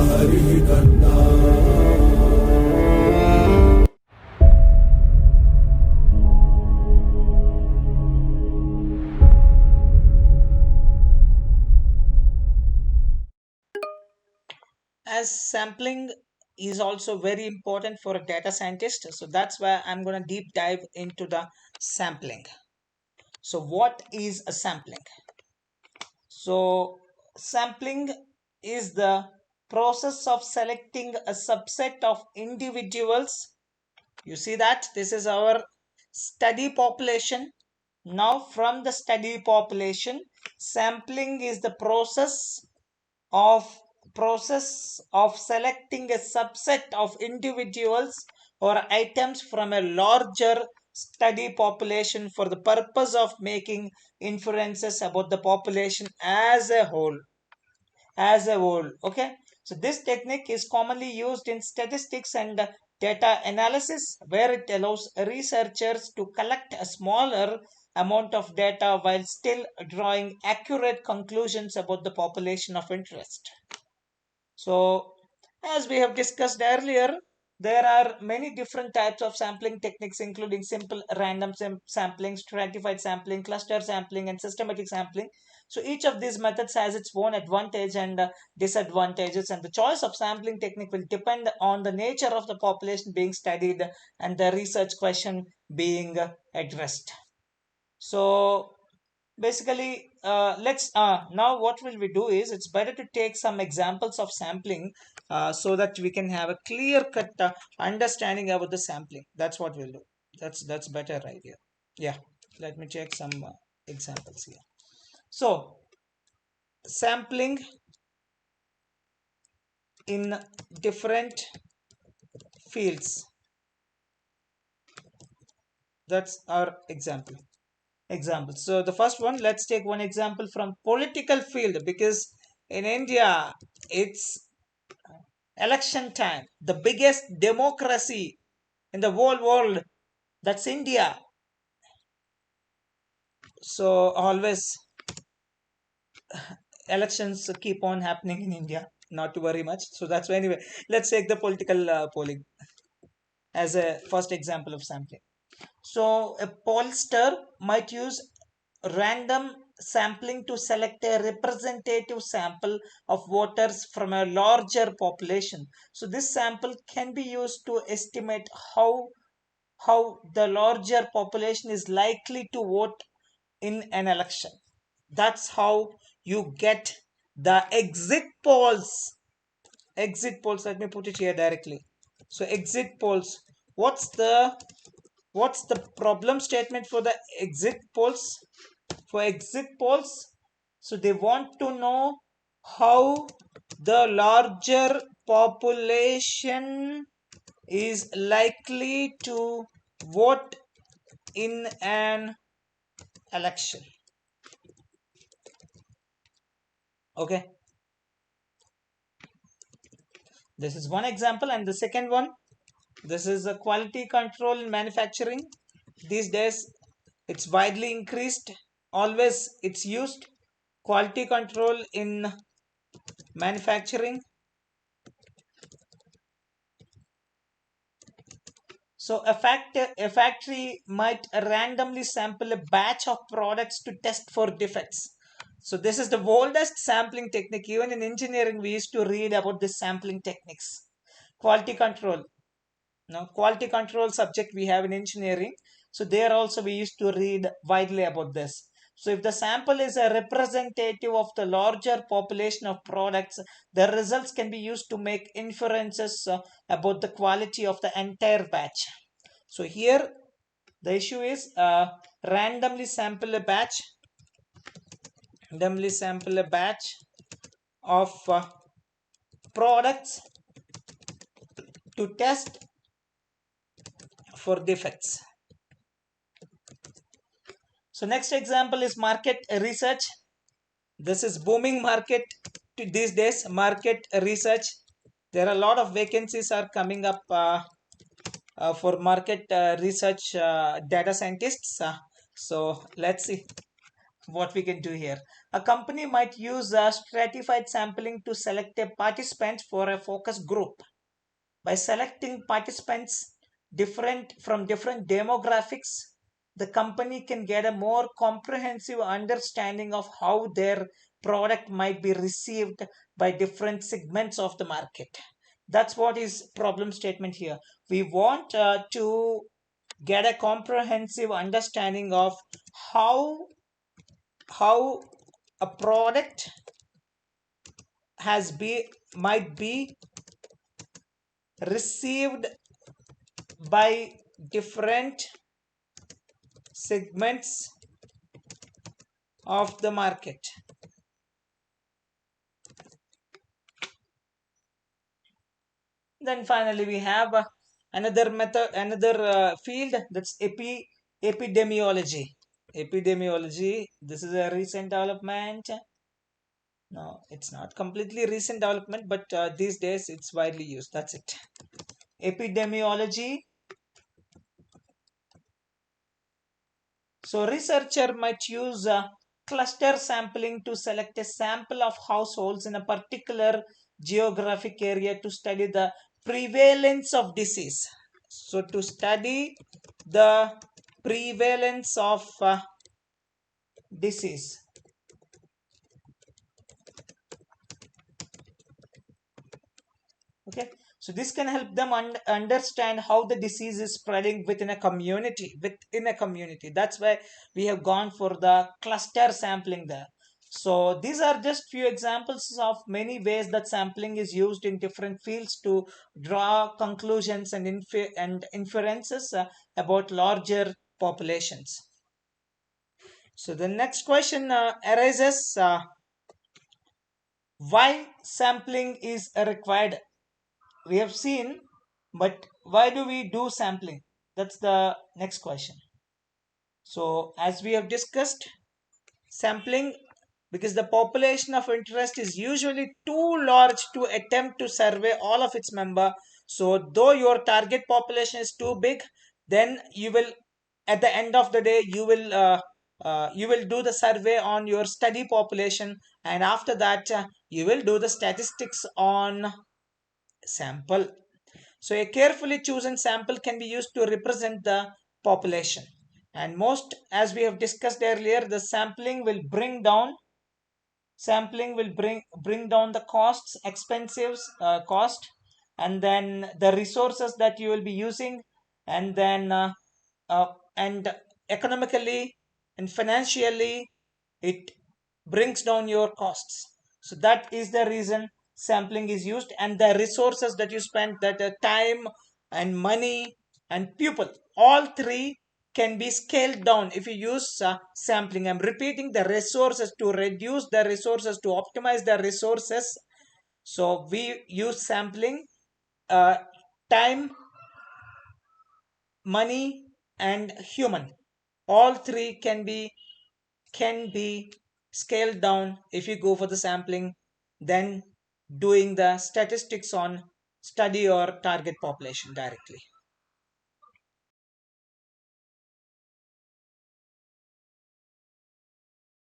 हरि करना। As sampling is also very important for a data scientist, so that's why I'm going to deep dive into the sampling. So what is a sampling? So sampling is the process of selecting a subset of individuals. You see that this is our study population. Now from the study population, sampling is the of process of selecting a subset of individuals or items from a larger study population for the purpose of making inferences about the population as a whole. Okay, so this technique is commonly used in statistics and data analysis, where it allows researchers to collect a smaller amount of data while still drawing accurate conclusions about the population of interest. So, as we have discussed earlier, there are many different types of sampling techniques, including simple random sampling, stratified sampling, cluster sampling, and systematic sampling. So, each of these methods has its own advantage and disadvantages, and the choice of sampling technique will depend on the nature of the population being studied and the research question being addressed. So, basically, let's now what will we do is it's better to take some examples of sampling so that we can have a clear cut understanding about the sampling. That's what we'll do. That's better idea. Yeah, let me check some examples here. So sampling in different fields, that's our example. So the first one, let's take one example from political field, because in India it's election time, the biggest democracy in the whole world, that's India. So always elections keep on happening in India, not to worry much. So that's why, anyway, let's take the political polling as a first example of sampling. So a pollster might use random sampling to select a representative sample of voters from a larger population. So this sample can be used to estimate how the larger population is likely to vote in an election. That's how you get the exit polls. Exit polls, let me put it here directly. So exit polls, what's the problem statement for the exit polls? For exit polls, so they want to know how the larger population is likely to vote in an election. Okay, this is one example. And the second one, this is a quality control in manufacturing. These days it's widely increased, always it's used, quality control in manufacturing. So a factory might randomly sample a batch of products to test for defects. So this is the oldest sampling technique. Even in engineering, we used to read about this sampling techniques. Quality control. Now, quality control subject we have in engineering. So there also we used to read widely about this. So if the sample is a representative of the larger population of products, the results can be used to make inferences about the quality of the entire batch. So here the issue is randomly sample a batch of products to test for defects. So next example is market research. This is booming market these days. Market research, there are a lot of vacancies are coming up for market research data scientists. So let's see. what we can do here. A company might use a stratified sampling to select a participant for a focus group. By selecting participants different from different demographics, the company can get a more comprehensive understanding of how their product might be received by different segments of the market. That's what is problem statement here. We want to get a comprehensive understanding of how how a product might be received by different segments of the market. Then finally we have another field, that's epidemiology. Epidemiology, this is a recent development. No, it's not completely recent development, but these days it's widely used. That's it. Epidemiology. So researcher might use cluster sampling to select a sample of households in a particular geographic area to study the prevalence of disease. So to study the prevalence of disease. Okay, so this can help them understand how the disease is spreading within a community. That's why we have gone for the cluster sampling there. So these are just few examples of many ways that sampling is used in different fields to draw conclusions and inferences about larger populations. So the next question arises, why sampling is required? We have seen, but why do we do sampling? That's the next question. So as we have discussed, sampling, because the population of interest is usually too large to attempt to survey all of its member. So though your target population is too big, then you will, at the end of the day, you will do the survey on your study population, and after that you will do the statistics on sample. So a carefully chosen sample can be used to represent the population. And most, as we have discussed earlier, the sampling will bring down the costs, expensive cost, and then the resources that you will be using, and then and economically and financially it brings down your costs. So that is the reason sampling is used, and the resources that you spend, that time and money and people, all three can be scaled down if you use sampling. I'm repeating, the resources, to reduce the resources, to optimize the resources. So we use sampling. Time, money, and human, all three can be scaled down if you go for the sampling, then doing the statistics on study or target population directly.